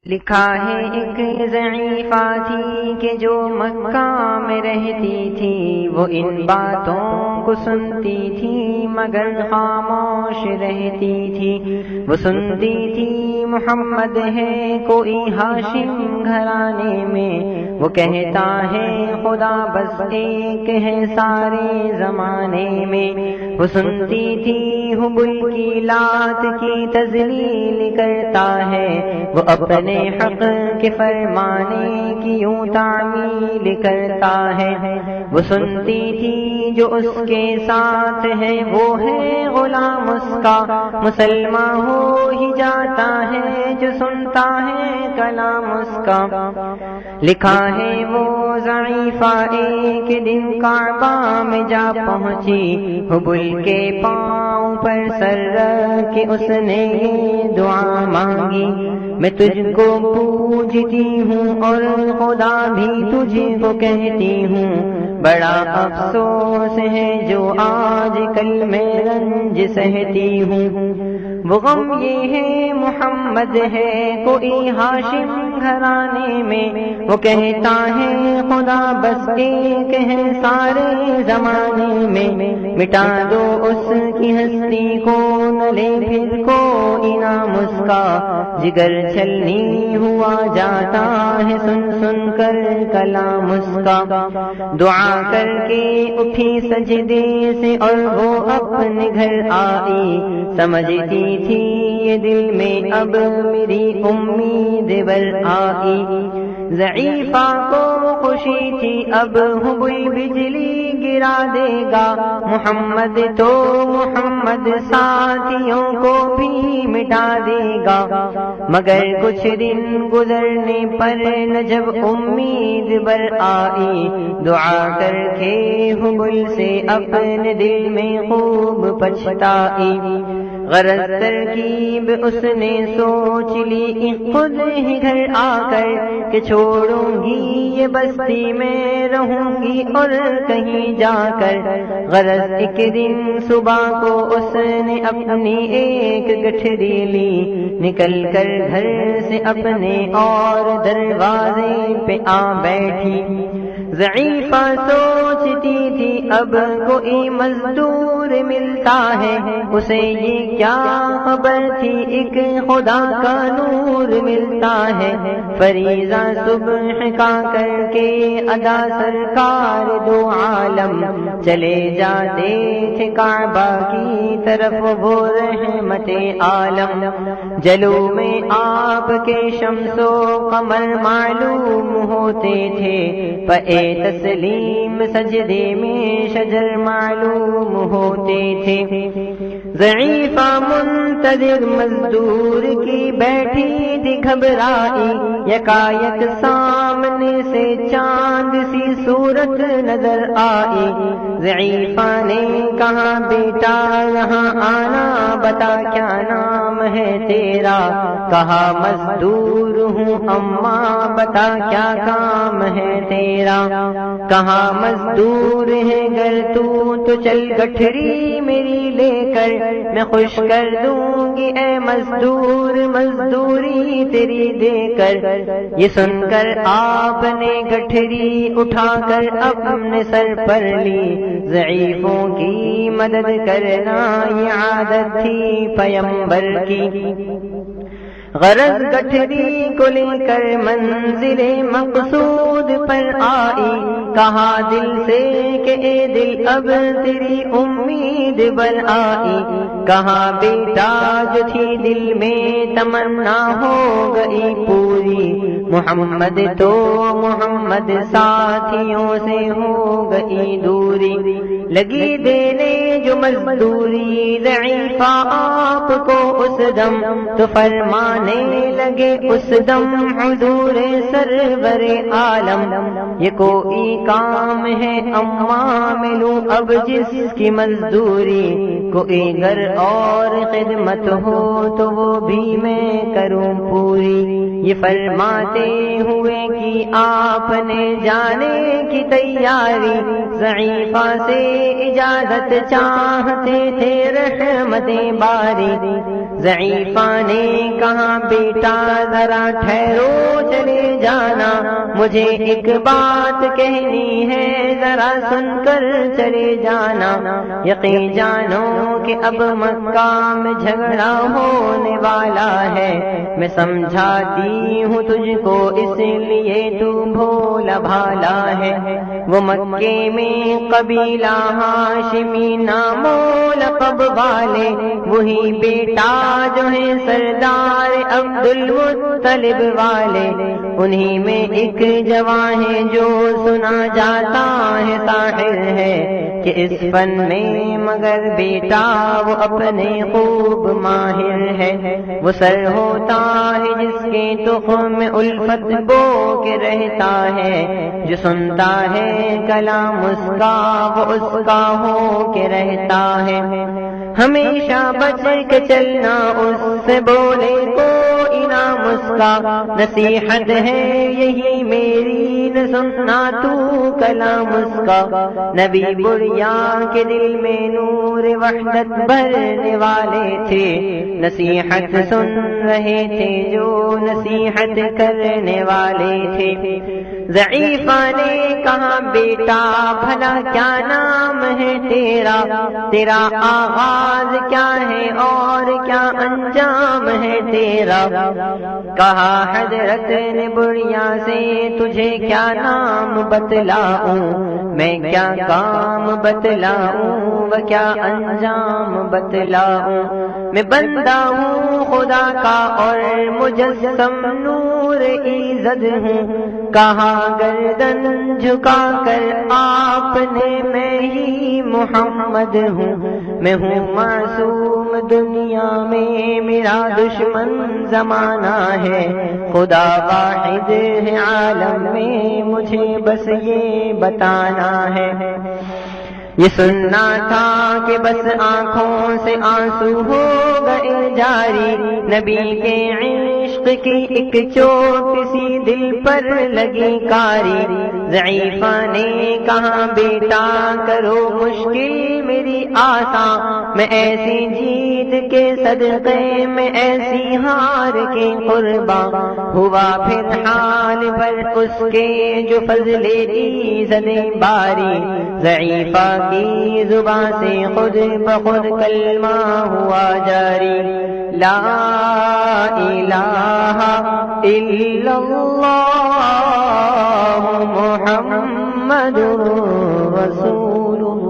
لکھا ہے ایک ضعیفہ تھی کہ جو مکہ میں رہتی تھی، وہ ان باتوں کو سنتی تھی مگر خاموش رہتی تھی۔ وہ سنتی تھی محمد ہے کوئی ہاشم گھرانے میں، وہ کہتا ہے خدا بس ایک ہے سارے زمانے میں۔ وہ سنتی تھی حبل کی لات کی تذلیل کرتا ہے، وہ اپنے حق کے فرمانے کی یوں تعمیل کرتا ہے۔ وہ سنتی تھی جو اس کے ساتھ ہے وہ ہے غلام اس کا، مسلمان ہو ہی جاتا ہے جو سنتا ہے کلام اس کا۔ لکھا ہے وہ ضعیفہ ایک دن کعبہ میں جا پہنچی، حبل کے پاؤں پر سر رکھ کے اس نے یہ دعا مانگی، میں تجھ کو پوجتی ہوں اور خدا بھی تجھ کو کہتی ہوں، بڑا افسوس ہے جو آج کل میں رنج سہتی ہوں۔ وہ غم یہ ہے محمد ہے کوئی ہاشم گھرانے میں، وہ کہتا ہے خدا بس ایک ہے سارے زمانے میں۔ مٹا دو اس کی ہستی کو نہ لے پھر کوئی نام اس کا، جگر چھلنی ہوا جاتا ہے سن سن کر کلام اس کا۔ دعا کر کے اٹھی سجدے سے اور وہ اپنے گھر آئی، سمجھتی تھی یہ دل میں اب میری امید بر آئی۔ ضعیفہ کو خوشی تھی اب حبل بجلی گرا دے گا، محمد تو محمد ساتھیوں کو بھی مٹا دے گا۔ مگر کچھ دن گزرنے پر نہ جب امید بر آئی، دعا کر کے حبل سے اپنے دل میں خوب پچھتائی۔ غرض ترکیب اس نے سوچ لی خود ہی گھر آ کر کہ چھوڑوں گی یہ بستی میں رہوں گی اور کہیں جا کر۔ غرض ایک دن صبح کو اس نے اپنی ایک گٹھری لی، نکل کر گھر سے اپنے اور دروازے پہ آ بیٹھی۔ ضعیفہ سوچتی تھی اب کوئی مزدور ملتا ہے، اسے یہ کیا خبر تھی ایک خدا کا نور ملتا ہے۔ فریضہ صبح کا کر کے ادا سرکار دو عالم چلے جاتے تھے کعبہ کی طرف وہ رحمت عالم۔ جلو میں آپ کے شمس و قمر معلوم ہوتے تھے، پے تسلیم سجدے میں شجر معلوم ہوتے تھے۔ ضعیفہ منتظر مزدور کی بیٹھی تھی گھبرائی، یکایک سامنے سے چاند سی صورت نظر آئی۔ ضعیفہ نے کہا بیٹا یہاں آنا، بتا کیا نام ہے تیرا؟ کہا مزدور ہوں اماں، بتا کیا کام ہے تیرا؟ کہا مزدور ہے گر تو چل گٹھری میری لے کر، میں خوش کر دوں گی اے مزدور مزدوری تیری دے کر۔ یہ سن کر آپ نے گٹھری اٹھا کر اپنے سر پر لی، ضعیفوں کی مدد کرنا یہ عادت تھی پیمبر کی۔ غرض گٹھری کو لے کر منزل مقصود پر آئی، کہا دل سے کہ اے دل اب تیری امید بر آئی۔ کہا بیٹا جو تھی دل میں تمنا ہو گئی پوری، محمد تو محمد ساتھیوں سے ہو گئی دوری۔ لگی دینے جو مزدوری ضعیفہ آپ کو اس دم، تو فرمانے لگے اس دم حضور سرور عالم، یہ کوئی کام ہے اماں ملوں اب جس کی مزدوری، کوئی گھر اور خدمت ہو تو وہ بھی میں کروں پوری۔ یہ فرماتے مانتے ہوئے کی آپ نے جانے کی تیاری، ضعیفہ سے اجازت چاہتے تھے رحمتیں باری، ضعیفہ نے کہا بیٹا ذرا ٹھہرو چلے جانا، مجھے ایک بات کہنی ہے ذرا سن کر چلے جانا، یقین جانو کہ اب مکہ میں جھگڑا ہونے والا ہے، میں سمجھاتی ہوں تجھ کو اس لیے تو بھولا بھالا ہے، وہ مکے میں قبیلہ ہاشمی نام و لقب والے، وہی بیٹا جو ہے سردار عبد المطلب والے، انہی میں ایک جوان ہے جو سنا جاتا ہے ساحر ہے، کہ اس فن میں مگر بیٹا وہ اپنے خوب ماہر ہے، وہ سر ہوتا ہے جس کے تخم میں الفت بو کے رہتا ہے، جو سنتا ہے کلام اس کا وہ اس کا ہو کے رہتا ہے، ہمیشہ بچ کے چلنا اس سے بولے کوئی نہ مسکا، نصیحت ہے یہی میری نہ سننا تو کلام اس کا، نبی بریا کے دل میں نور وحدت بھرنے والے تھے، نصیحت سن رہے تھے جو نصیحت کرنے والے تھے، ضعیفہ نے کہا بیٹا بھلا کیا نام ہے تیرا، تیرا آغاز کیا ہے اور کیا انجام ہے تیرا، کہا حضرت نے بڑھیا سے تجھے کیا نام بتلاؤں، میں کیا کام بتلاؤں و کیا انجام بتلاؤں، میں بندہ ہوں خدا کا اور مجسم نور ایزد ہوں، کہا گردن جھکا کر آپ نے میں ہی محمد ہوں، میں ہوں معصوم دنیا میں میرا دشمن زمانہ ہے، خدا واحد ہے عالم میں مجھے بس یہ بتانا ہے، یہ سننا تھا کہ بس آنکھوں سے آنسو ہو گئے جاری، نبی کے عشق کی ایک چوٹ سی دل پر لگی کاری، ضعیفہ نے کہا بیٹا کرو مشکل میری آسان، میں ایسی جیت کے صدقے میں ایسی ہار کے قرباں، ہوا پھر حال پر اس کے جو فضل ایزد باری، ضعیفہ کی زبان سے خود بخود کلمہ ہوا جاری، لا الہ الا اللہ محمد رسول اللہ۔